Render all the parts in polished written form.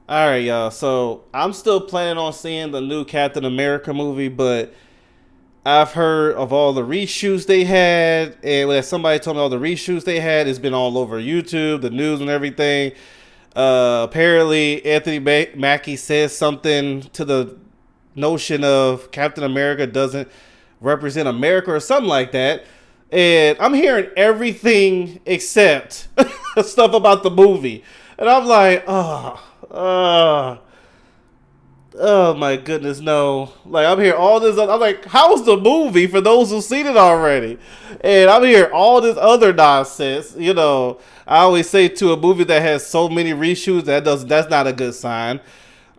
All right, y'all. So I'm still planning on seeing the new Captain America movie, but I've heard of all the reshoots they had, and when somebody told me all the reshoots they had, it's been all over YouTube, the news, and everything. Apparently, Anthony Mackie says something to the notion of Captain America doesn't represent America or something like that. And I'm hearing everything except stuff about the movie. And I'm like, oh my goodness, no. Like, I'm hearing all this. I'm like, how's the movie for those who've seen it already? And I'm hearing all this other nonsense. I always say to a movie that has so many reshoots, that's not a good sign.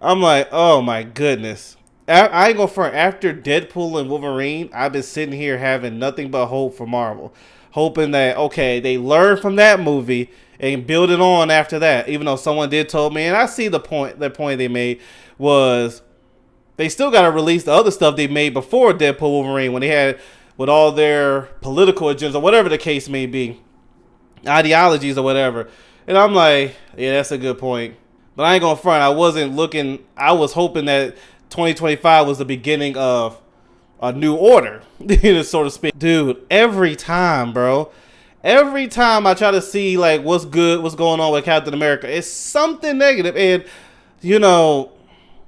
I'm like, oh my goodness. I ain't gonna front. After Deadpool and Wolverine, I've been sitting here having nothing but hope for Marvel. Hoping that, okay, they learn from that movie and build it on after that. Even though someone did told me, and I see the point they made was they still got to release the other stuff they made before Deadpool Wolverine when they had with all their political agendas or whatever the case may be, ideologies or whatever. And I'm like, yeah, that's a good point. But I ain't gonna front. I wasn't looking. I was hoping that 2025 was the beginning of a new order, so to speak. Dude, every time, bro. Every time I try to see like what's good, what's going on with Captain America, it's something negative. And you know,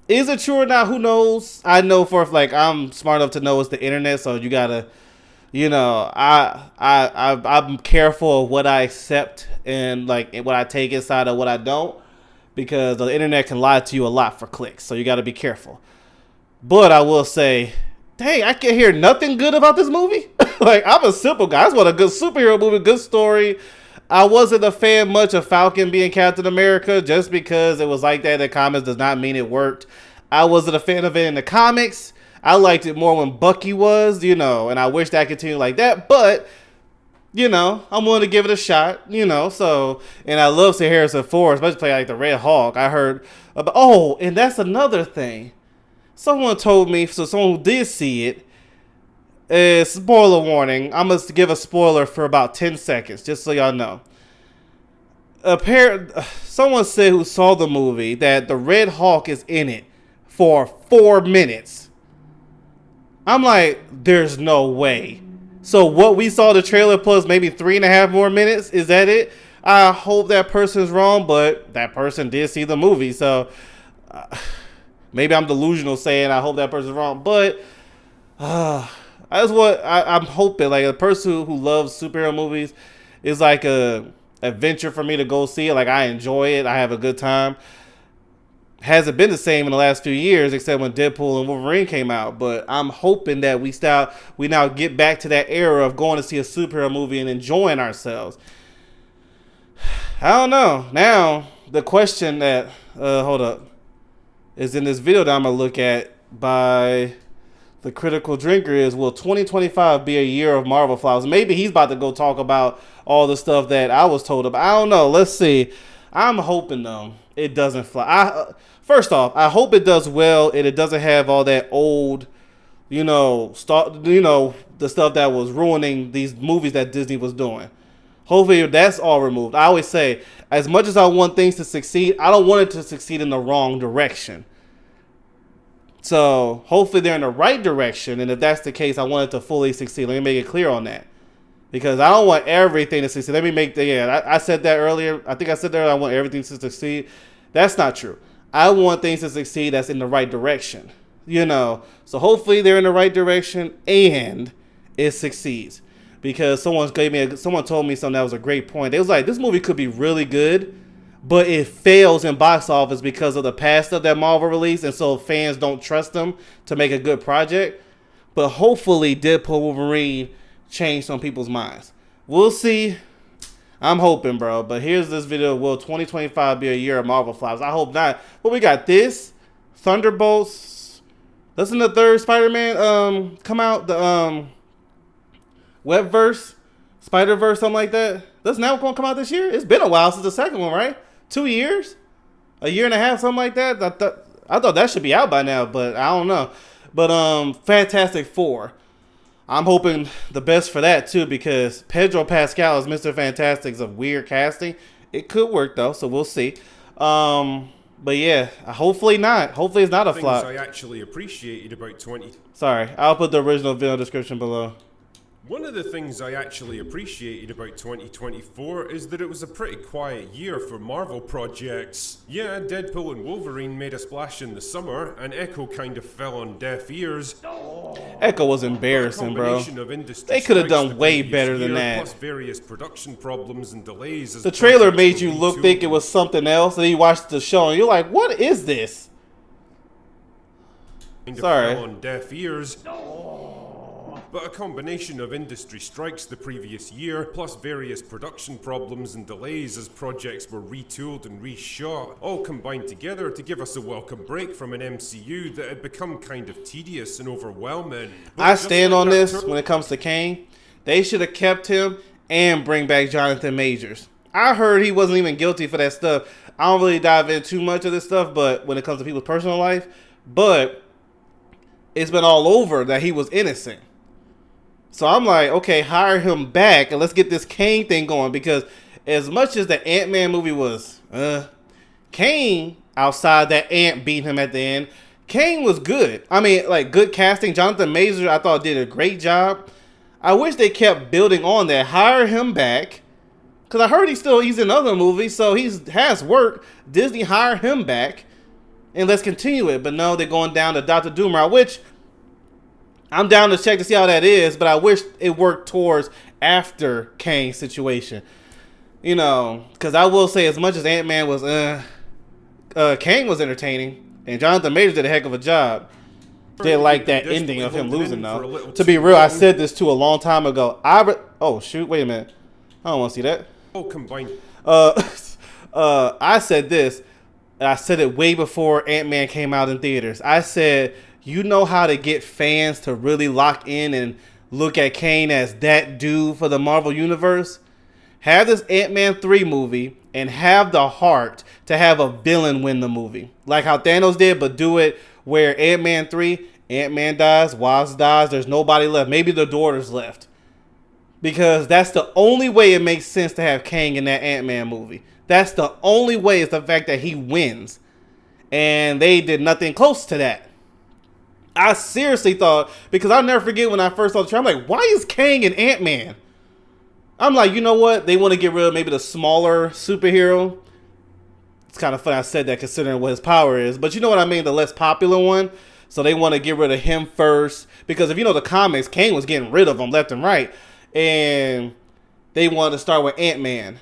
is it true or not? Who knows? I know for like I'm smart enough to know it's the internet, so you gotta, I'm careful of what I accept and like what I take inside of what I don't, because the internet can lie to you a lot for clicks, so you got to be careful. But I will say, dang, I can't hear nothing good about this movie. Like, I'm a simple guy. I just want a good superhero movie, good story. I wasn't a fan much of Falcon being Captain America. Just because it was like that in the comics does not mean it worked. I wasn't a fan of it in the comics. I liked it more when Bucky was, and I wish that continued like that. But, I'm willing to give it a shot, so, and I love Sir Harrison Ford, especially play like the Red Hawk. I heard about, and that's another thing. Someone told me, so someone who did see it, spoiler warning. I'm going to give a spoiler for about 10 seconds, just so y'all know. Someone said who saw the movie that the Red Hawk is in it for 4 minutes. I'm like, there's no way. So what we saw the trailer plus maybe 3.5 more minutes, is that it? I hope that person's wrong, but that person did see the movie, so maybe I'm delusional saying I hope that person's wrong, but that's what I'm hoping. Like, a person who loves superhero movies is like a adventure for me to go see it. Like, I enjoy it. I have a good time. Hasn't been the same in the last few years, except when Deadpool and Wolverine came out. But I'm hoping that we now get back to that era of going to see a superhero movie and enjoying ourselves. I don't know. Now the question that hold up is in this video that I'm gonna look at by the Critical Drinker is, will 2025 be a year of Marvel flowers? Maybe he's about to go talk about all the stuff that I was told about. I don't know. Let's see. I'm hoping though it doesn't fly. First off, I hope it does well and it doesn't have all that old, the stuff that was ruining these movies that Disney was doing. Hopefully that's all removed. I always say, as much as I want things to succeed, I don't want it to succeed in the wrong direction. So hopefully they're in the right direction, and if that's the case, I want it to fully succeed. Let me make it clear on that, because I don't want everything to succeed. Let me make I said that earlier. I think I said that I want everything to succeed. That's not true. I want things to succeed that's in the right direction. So hopefully they're in the right direction and it succeeds. Because someone told me something that was a great point. They was like, this movie could be really good, but it fails in box office because of the past stuff that Marvel released, and so fans don't trust them to make a good project. But hopefully Deadpool Wolverine changed some people's minds. We'll see. I'm hoping, bro. But here's this video. Will 2025 be a year of Marvel flops? I hope not. But we got this. Thunderbolts. Doesn't the third Spider-Man come out? The Webverse? Spider-Verse, something like that? Doesn't that one come out this year? It's been a while since the second one, right? 2 years? A year and a half, something like that? I thought that should be out by now, but I don't know. But Fantastic Four. I'm hoping the best for that too, because Pedro Pascal as Mr. Fantastic is a weird casting. It could work though, so we'll see. But yeah, hopefully not. Hopefully it's not a flop. I actually appreciated about 20. Sorry, I'll put the original video description below. One of the things I actually appreciated about 2024 is that it was a pretty quiet year for Marvel projects. Yeah, Deadpool and Wolverine made a splash in the summer, and Echo kind of fell on deaf ears. Echo was embarrassing, bro. They could have done way better than that. Plus various production problems and delays. The trailer made you think it was something else, and then you watched the show and you're like, what is this? Sorry. Fell on deaf ears. But a combination of industry strikes the previous year, plus various production problems and delays as projects were retooled and reshot, all combined together to give us a welcome break from an MCU that had become kind of tedious and overwhelming. I stand on this when it comes to Kang. They should have kept him and bring back Jonathan Majors. I heard he wasn't even guilty for that stuff. I don't really dive into too much of this stuff, but when it comes to people's personal life, but it's been all over that he was innocent. So I'm like, okay, hire him back and let's get this Kang thing going, because as much as the Ant-Man movie was, Kang, outside that ant beat him at the end, Kang was good. I mean, like, good casting. Jonathan Majors, I thought, did a great job. I wish they kept building on that. Hire him back, because I heard he's in other movies, so he has work. Disney, hire him back, and let's continue it. But no, they're going down the Dr. Doom route, which I'm down to check to see how that is, but I wish it worked towards after Kang's situation. You know, because I will say, as much as Ant-Man was, Kang was entertaining, and Jonathan Majors did a heck of a job. Did like that ending of him losing, though. To be real, I said this too a long time ago. Oh, shoot, wait a minute. I don't want to see that. Oh, combined. I said this. I said it way before Ant-Man came out in theaters. I said, you know how to get fans to really lock in and look at Kang as that dude for the Marvel Universe? Have this Ant-Man 3 movie and have the heart to have a villain win the movie. Like how Thanos did, but do it where Ant-Man 3, Ant-Man dies, Wasp dies, there's nobody left. Maybe the daughter's left. Because that's the only way it makes sense to have Kang in that Ant-Man movie. That's the only way, is the fact that he wins. And they did nothing close to that. I seriously thought, because I'll never forget when I first saw the trailer, I'm like, why is Kang an Ant-Man? I'm like, you know what? They want to get rid of maybe the smaller superhero. It's kind of funny I said that considering what his power is. But you know what I mean? The less popular one. So they want to get rid of him first. Because if you know the comics, Kang was getting rid of him left and right. And they wanted to start with Ant-Man.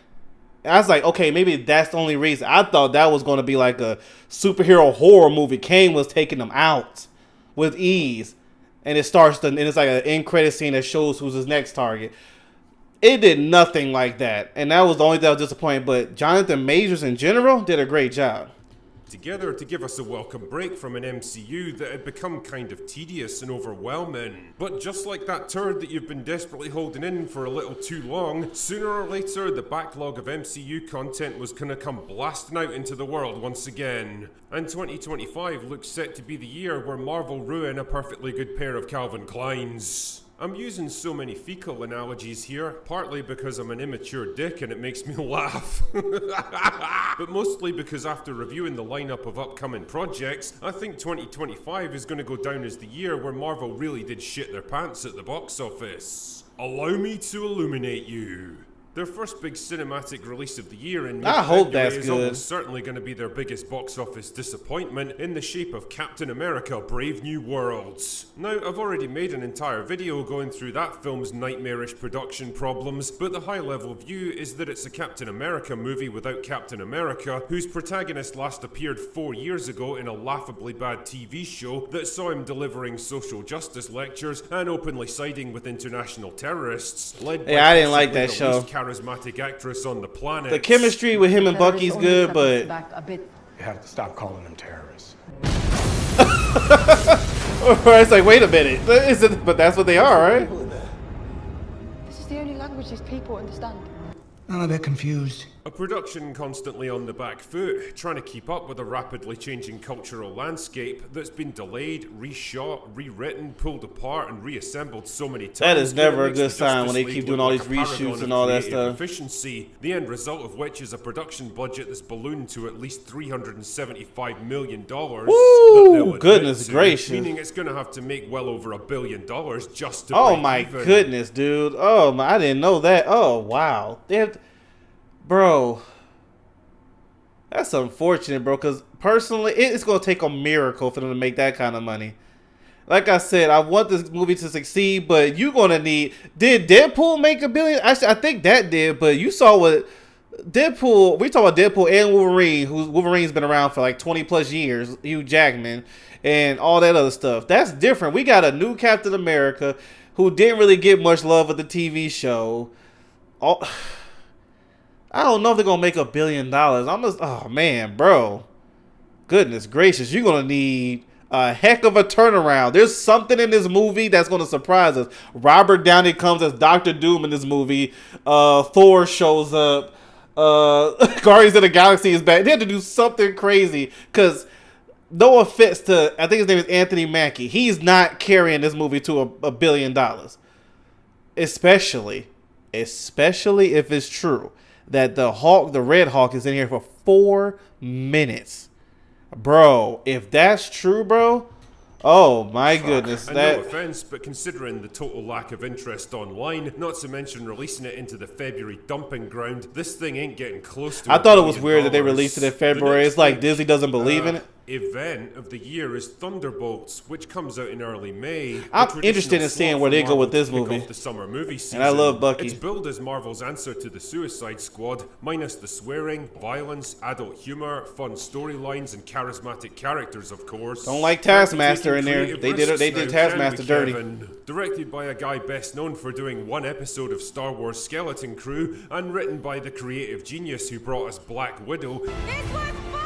And I was like, okay, maybe that's the only reason. I thought that was going to be like a superhero horror movie. Kang was taking them out with ease, and it's like an end credit scene that shows who's his next target. It did nothing like that, and that was the only thing that was disappointing. But Jonathan Majors in general did a great job. Together to give us a welcome break from an MCU that had become kind of tedious and overwhelming. But just like that turd that you've been desperately holding in for a little too long, sooner or later the backlog of MCU content was gonna come blasting out into the world once again. And 2025 looks set to be the year where Marvel ruin a perfectly good pair of Calvin Kleins. I'm using so many fecal analogies here, partly because I'm an immature dick and it makes me laugh. But mostly because after reviewing the lineup of upcoming projects, I think 2025 is going to go down as the year where Marvel really did shit their pants at the box office. Allow me to illuminate you. Their first big cinematic release of the year in mid-February is almost certainly going to be their biggest box office disappointment, in the shape of Captain America: Brave New Worlds. Now, I've already made an entire video going through that film's nightmarish production problems, but the high-level view is that it's a Captain America movie without Captain America, whose protagonist last appeared 4 years ago in a laughably bad TV show that saw him delivering social justice lectures and openly siding with international terrorists. I didn't like that show. Charismatic actress on the planet. The chemistry with him and Bucky's good, but you have to stop calling them terrorists. It's like, wait a minute, but that's what they are, right? This is the only language these people understand. I'm a bit confused. A production constantly on the back foot, trying to keep up with a rapidly changing cultural landscape that's been delayed, reshot, rewritten, pulled apart, and reassembled so many times. That is never a good sign when they keep doing all these reshoots and all that stuff. Efficiency, the end result of which is a production budget that's ballooned to at least $375 million. Woo! Goodness gracious. Meaning it's going to have to make well over $1 billion just to Oh break my even. goodness, dude. Oh, I didn't know that. Oh, wow. Bro, that's unfortunate, bro, because personally, it's going to take a miracle for them to make that kind of money. Like I said, I want this movie to succeed, but you're going to need... Did Deadpool make $1 billion? Actually, I think that did, but you saw what... Deadpool... We talk about Deadpool and Wolverine, Wolverine's been around for like 20 plus years, Hugh Jackman, and all that other stuff. That's different. We got a new Captain America who didn't really get much love with the TV show. I don't know if they're going to make $1 billion. Oh, man, bro. Goodness gracious. You're going to need a heck of a turnaround. There's something in this movie that's going to surprise us. Robert Downey comes as Dr. Doom in this movie. Thor shows up. Guardians of the Galaxy is back. They had to do something crazy because no offense to, I think his name is Anthony Mackie. He's not carrying this movie to $1 billion. Especially if it's true that the Red Hawk is in here for 4 minutes. Bro, if that's true, bro, oh my goodness. No offense, but considering the total lack of interest online, not to mention releasing it into the February dumping ground, this thing ain't getting close to I thought it was weird that they released it in February. It's like Disney doesn't believe in it. Event of the year is Thunderbolts, which comes out in early May. I'm interested in seeing where they go with this movie. The summer movie season. And I love Bucky. It's billed as Marvel's answer to the Suicide Squad, minus the swearing, violence, adult humor, fun storylines, and charismatic characters, of course. Don't like Taskmaster in there. They did Taskmaster dirty. Directed by a guy best known for doing one episode of Star Wars Skeleton Crew, and written by the creative genius who brought us Black Widow. This was fun!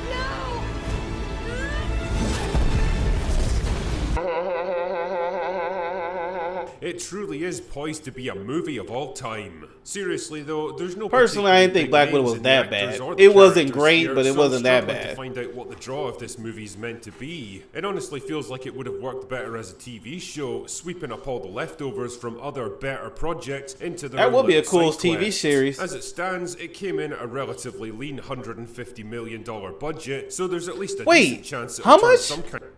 No! It truly is poised to be a movie of all time. Seriously though, there's no... Personally, I didn't think Black Widow was that bad. It wasn't great, but it wasn't that bad. To find out what the draw of this movie's meant to be. It honestly feels like it would have worked better as a TV show, sweeping up all the leftovers from other better projects into their... That would be a cool side TV quest. series. As it stands, it came in at a relatively lean $150 million budget, so there's at least a decent chance it'll turn some kind of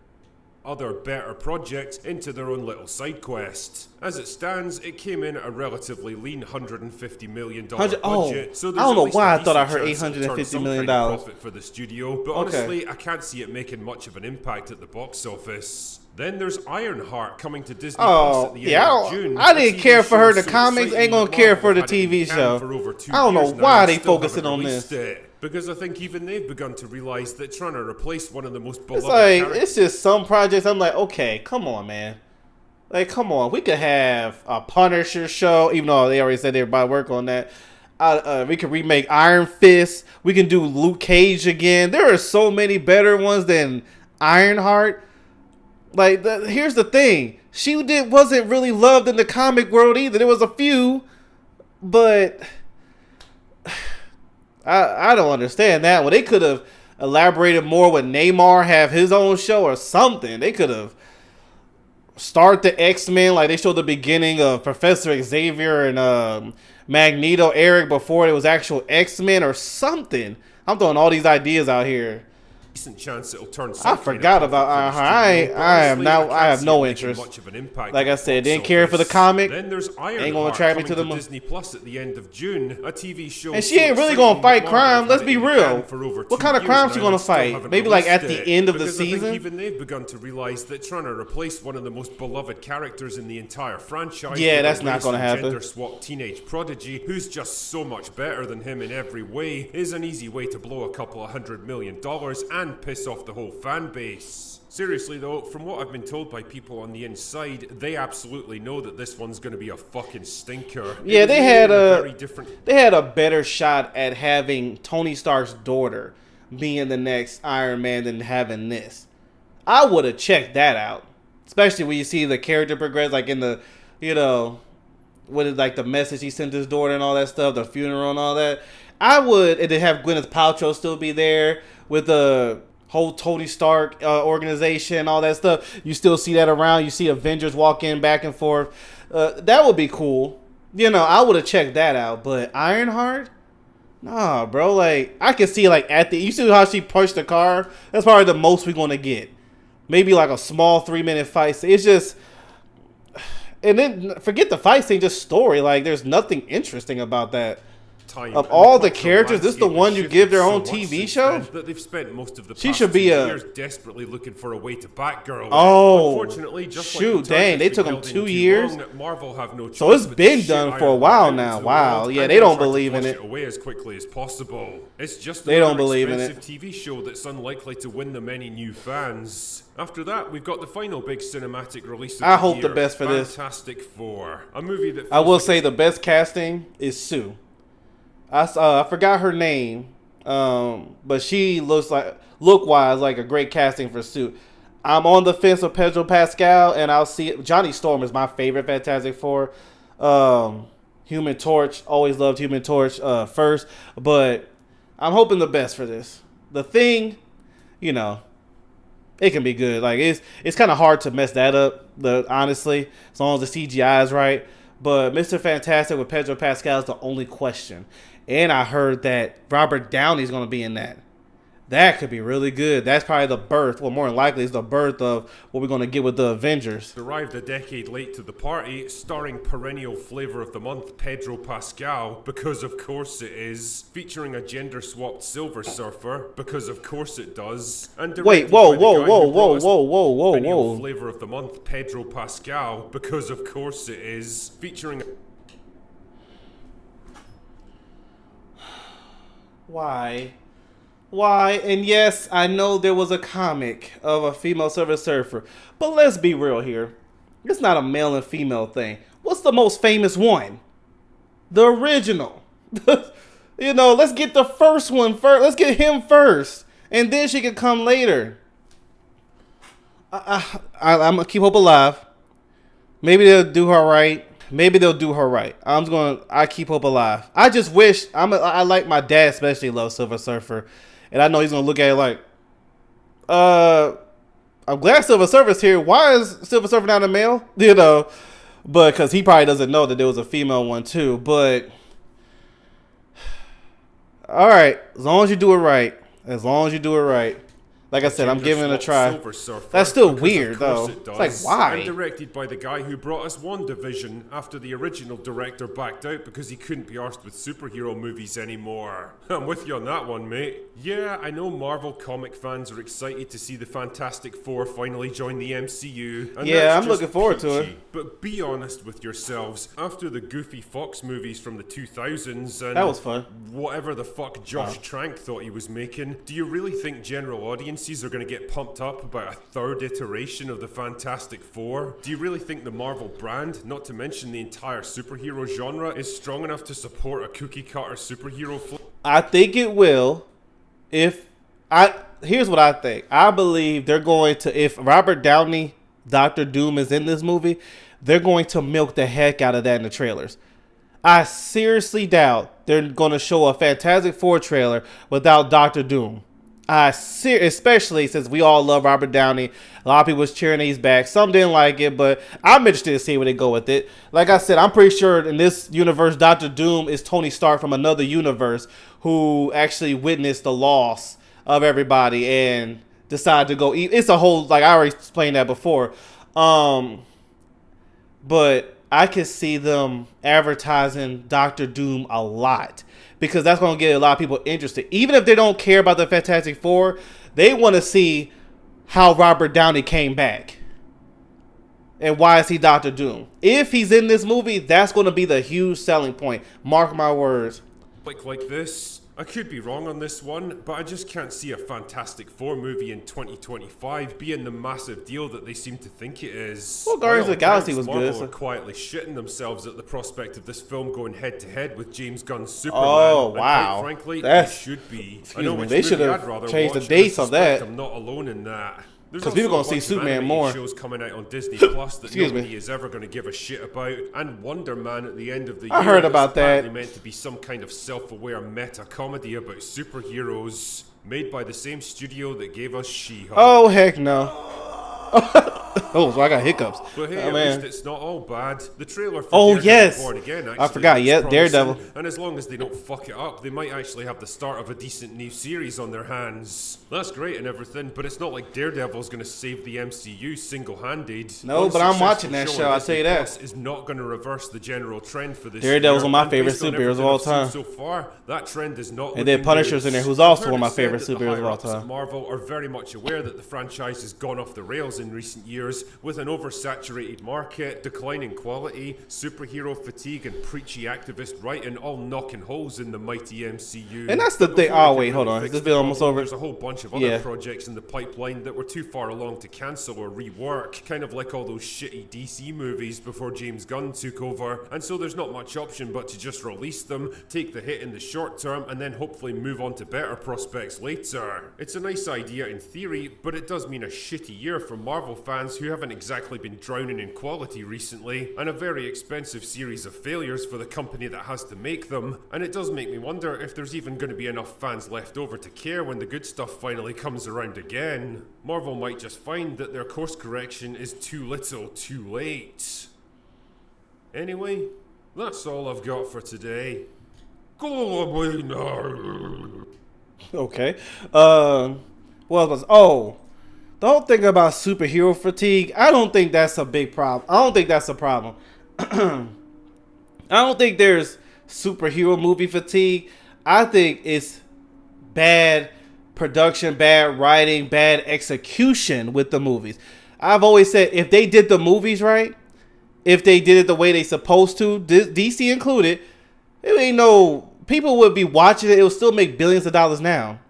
other better projects into their own little side quest. As it stands, it came in at a relatively lean $150 million budget. So I don't know why I thought I heard $850 million profit for the studio, but honestly, I can't see it making much of an impact at the box office. Then there's Ironheart coming to Disney Plus at the end of June. I didn't care for her in the comics. Ain't gonna care for the TV show. I don't know why they focusing on this. Because I think even they've begun to realize that trying to replace one of the most beloved it's just some projects I'm like, okay, come on, man. Like, come on. We could have a Punisher show, even though they already said they were about to work on that. We could remake Iron Fist. We can do Luke Cage again. There are so many better ones than Ironheart. Like, here's the thing. She wasn't really loved in the comic world either. There was a few, but... I don't understand that one. They could have elaborated more with Namor, have his own show or something. They could have started the X-Men like they showed the beginning of Professor Xavier and Magneto, Eric before it was actual X-Men or something. I'm throwing all these ideas out here. Chance it'll turn I forgot about Ironheart. I have no interest. Like I said, didn't care for the comic. Then there's Ironheart ain't gonna attract me to the Disney Plus at the end of June, a TV show. And she ain't really gonna fight crime. Let's be real. What kind of crime she gonna fight? Maybe like at the end of the season. Even they've begun to realize that trying to replace one of the most beloved characters in the entire franchise. Yeah, that's not gonna happen. Gender swap teenage prodigy who's just so much better than him in every way is an easy way to blow a couple of $100 million and piss off the whole fan base. Seriously though, from what I've been told by people on the inside, they absolutely know that this one's going to be a fucking stinker. Yeah, they had a better shot at having Tony Stark's daughter being the next Iron Man than having this. I would have checked that out, especially when you see the character progress, like in the, what is like the message he sent his daughter and all that stuff, the funeral and all that. I would, and then have Gwyneth Paltrow still be there with the whole Tony Stark organization, all that stuff. You still see that around. You see Avengers walk in back and forth. That would be cool. You know, I would have checked that out. But Ironheart? Nah, bro. Like, I can see, like, you see how she punched the car? That's probably the most we're going to get. Maybe, like, a small 3-minute fight. It's just... And then, forget the fight scene, just story. Like, there's nothing interesting about that. Of all the characters, this is the one you give their own TV show? That they've spent most of the She past should be 2 a... years desperately looking for a way to Batgirl. Oh, unfortunately, just shoot, like the dang, they turtle's took been them building 2 too years? long, Marvel have no choice So it's but to been shit done for a Ironheart while out now. into the Wow. world Yeah, and they don't try to believe in flush it. away as quickly as possible. It's just They don't another believe in expensive TV show that's unlikely to win them any new fans. After that, we've got the final big cinematic release of I the hope year, the best for this. Fantastic Four, a movie that I will feels say like the best casting is Sue. I forgot her name, but she looks like, look-wise, like a great casting for Sue. I'm on the fence with Pedro Pascal, and I'll see it. Johnny Storm is my favorite Fantastic Four. Human Torch, always loved Human Torch first, but I'm hoping the best for this. The Thing, you know, it can be good. Like it's kind of hard to mess that up. Honestly, as long as the CGI is right. But Mr. Fantastic with Pedro Pascal is the only question. And I heard that Robert Downey is going to be in that. That could be really good. That's probably the birth. Well, more than likely, it's the birth of what we're going to get with the Avengers. arrived a decade late to the party, starring perennial flavor of the month Pedro Pascal, because of course it is, featuring a gender-swapped Silver Surfer, because of course it does, and Wait, directed whoa, by the whoa, guy whoa, who brought whoa, us whoa, whoa, whoa, perennial whoa. flavor of the month Pedro Pascal, because of course it is, featuring Why? Why? And yes, I know there was a comic of a female Silver Surfer, but let's be real here. It's not a male and female thing. What's the most famous one? The original. You know, let's get the first one first. Let's get him first, and then she can come later. I'm gonna keep hope alive. Maybe they'll do her right. I keep hope alive. I just wish I like my dad especially loves Silver Surfer, and I know he's gonna look at it like, I'm glad Silver Surfer's here. Why is Silver Surfer not a male? You know, but because he probably doesn't know that there was a female one too. But all right, as long as you do it right. Like I said, I'm giving it a try. Silver Surfer, That's still because weird, of course though. it It's like, does. why? And directed by the guy who brought us WandaVision after the original director backed out because he couldn't be arsed with superhero movies anymore. I'm with you on that one, mate. Yeah, I know Marvel comic fans are excited to see the Fantastic Four finally join the MCU. And Yeah, that's I'm just looking forward to peachy. it. But be honest with yourselves, after the goofy Fox movies from the 2000s and That was fun. whatever the fuck Josh Trank thought he was making, do you really think general audiences are going to get pumped up about a third iteration of the Fantastic Four? Do you really think the Marvel brand, not to mention the entire superhero genre, is strong enough to support a cookie cutter superhero I think it will. Here's what I think. I believe they're going to, if Robert Downey, Dr. Doom is in this movie, they're going to milk the heck out of that in the trailers. I seriously doubt they're going to show a Fantastic Four trailer without Dr. Doom. Especially since we all love Robert Downey. A lot of people was cheering he's back. Some didn't like it, but I'm interested to see where they go with it. Like I said, I'm pretty sure in this universe, Dr. Doom is Tony Stark from another universe who actually witnessed the loss of everybody and decided to go eat. It's a whole, like I already explained that before. But I could see them advertising Dr. Doom a lot, because that's going to get a lot of people interested. Even if they don't care about the Fantastic Four, they want to see how Robert Downey came back. And why is he Dr. Doom? If he's in this movie, that's going to be the huge selling point. Mark my words. like this? I could be wrong on this one, but I just can't see a Fantastic Four movie in 2025 being the massive deal that they seem to think it is. Well, Guardians of the Galaxy was Marvel good, so- are quietly shitting themselves at the prospect of this film going head to head with James Gunn's Superman. Oh, and wow. Quite frankly, That's- they should be. I excuse know me, which they movie should have I'd rather changed the watch, and I dates on suspect that. I'm not alone in that. There's Because people also gonna a see bunch of Superman animated more. shows coming out on Disney Plus that Excuse me. nobody is ever going to give a shit about, and Wonder Man at the end of the year. I heard that's about that. apparently meant to be some kind of self-aware meta comedy about superheroes, made by the same studio that gave us She-Hulk. Oh heck no. Oh, so I got hiccups. But hey, Oh, at man. least it's not all bad. The trailer for Oh, Daredevil yes. Born Again actually I forgot, looks yeah, promising, Daredevil. and as long as they don't fuck it up, they might actually have the start of a decent new series on their hands. That's great and everything, but it's not like Daredevil's going to save the MCU single-handed. No, One but I'm successful watching that show, on I'll tell you Disney that. Plus is not going to reverse the general trend for this Daredevil's year, one of my and favorite based on superheroes of everything all I've seen time. So far, that trend is not And then looking Punisher's good. in there, who's I've also heard one of my it said favorite that the superheroes of all higher-ups at time. Marvel are very much aware that the franchise has gone off the rails in recent years with an oversaturated market, declining quality, superhero fatigue, and preachy activist writing all knocking holes in the mighty MCU. And that's the But thing. before they Oh, can wait, hold really on. fix This the video almost problem, over. There's a whole bunch of other Yeah. projects in the pipeline that were too far along to cancel or rework, kind of like all those shitty DC movies before James Gunn took over. And so there's not much option but to just release them, take the hit in the short term, and then hopefully move on to better prospects later. It's a nice idea in theory, but it does mean a shitty year for Marvel fans who haven't exactly been drowning in quality recently, and a very expensive series of failures for the company that has to make them. And it does make me wonder if there's even going to be enough fans left over to care when the good stuff finally comes around again. Marvel might just find that their course correction is too little too late. Anyway, that's all I've got for today. Go away now. Okay. What was? Oh, the whole thing about superhero fatigue. I don't think that's a big problem. I don't think that's a problem. I don't think there's superhero movie fatigue. I think it's bad production, bad writing, bad execution with the movies. I've always said if they did the movies right, if they did it the way they supposed to, DC included, it ain't no people would be watching it. It would still make billions of dollars now,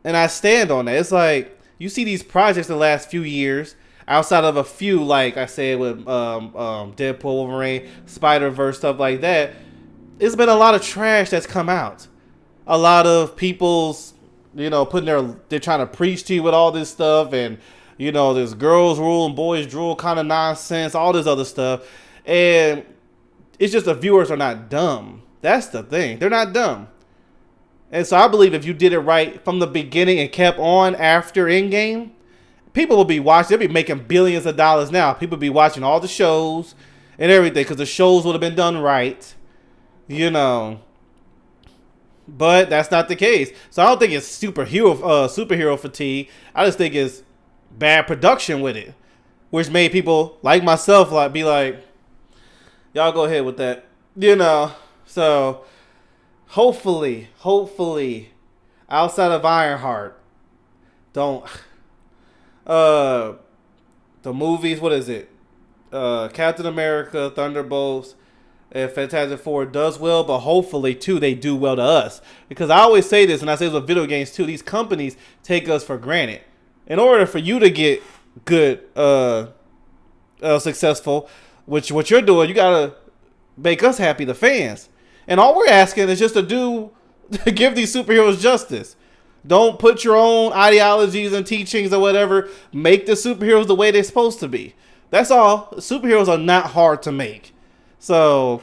and I stand on that. It's like you see these projects the last few years, outside of a few, like I said with Deadpool, Wolverine, Spider-Verse, stuff like that. It's been a lot of trash that's come out. A lot of people's, they're trying to preach to you with all this stuff, and there's girls rule and boys drool kind of nonsense, all this other stuff, and it's just the viewers are not dumb. That's the thing. They're not dumb. And so I believe if you did it right from the beginning and kept on after Endgame, people will be watching. They'll be making billions of dollars now. People will be watching all the shows and everything because the shows would have been done right, But that's not the case. So I don't think it's superhero fatigue. I just think it's bad production with it, which made people like myself be like, y'all go ahead with that, So hopefully, outside of Ironheart, don't the movies. What is it? Captain America, Thunderbolts, and Fantastic Four does well, but hopefully too they do well to us, because I always say this, and I say this with video games too. These companies take us for granted. In order for you to get good, successful, which what you're doing, you gotta make us happy, the fans. And all we're asking is just to give these superheroes justice. Don't put your own ideologies and teachings or whatever. Make the superheroes the way they're supposed to be. That's all. Superheroes are not hard to make. So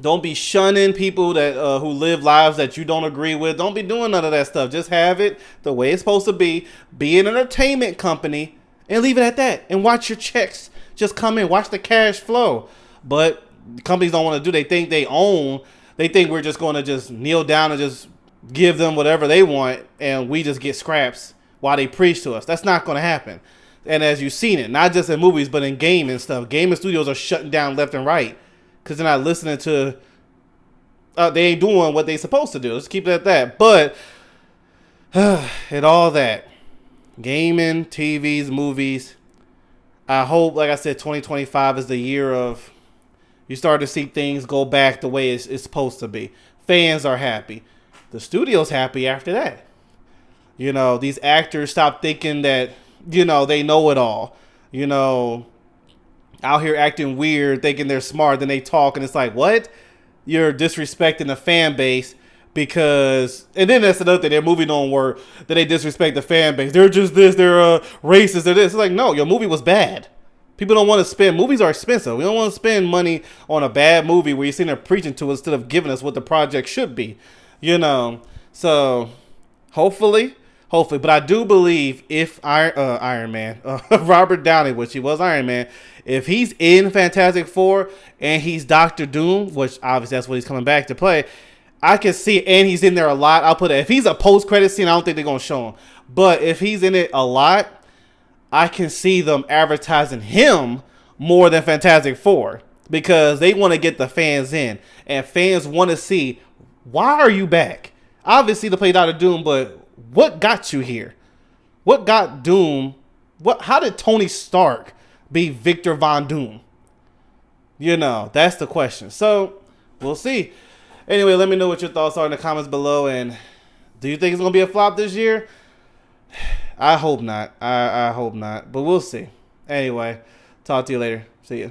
don't be shunning people that who live lives that you don't agree with. Don't be doing none of that stuff. Just have it the way it's supposed to be. Be an entertainment company and leave it at that. And watch your checks just come in. Watch the cash flow. But companies don't want to do. They think they own. They think we're just going to just kneel down and just give them whatever they want, and we just get scraps while they preach to us. That's not going to happen. And as you've seen it, not just in movies, but in gaming stuff, gaming studios are shutting down left and right because they're not listening to. They ain't doing what they supposed to do. Let's keep it at that. But and all that, gaming, TVs, movies. I hope, like I said, 2025 is the year of. You start to see things go back the way it's supposed to be. Fans are happy. The studio's happy after that. These actors stop thinking that, they know it all. Out here acting weird, thinking they're smart, then they talk, and it's like, what? You're disrespecting the fan base Because, and then that's another thing, their movie don't work, that they disrespect the fan base. They're just this, they're racist, they're this. It's like, no, your movie was bad. People don't want to spend, movies are expensive. We don't want to spend money on a bad movie where you're sitting there preaching to us instead of giving us what the project should be. You know, so hopefully, but I do believe if Iron Man, Robert Downey, which he was Iron Man, if he's in Fantastic Four and he's Doctor Doom, which obviously that's what he's coming back to play, I can see, and he's in there a lot. I'll put it, if he's a post-credit scene, I don't think they're going to show him. But if he's in it a lot, I can see them advertising him more than Fantastic Four because they want to get the fans in. And fans want to see, why are you back? Obviously to play Doctor Doom, but what got you here? What got Doom? How did Tony Stark be Victor Von Doom? You know, that's the question. So, we'll see. Anyway, let me know what your thoughts are in the comments below. And do you think it's going to be a flop this year? I hope not. I hope not. But we'll see. Anyway, talk to you later. See ya.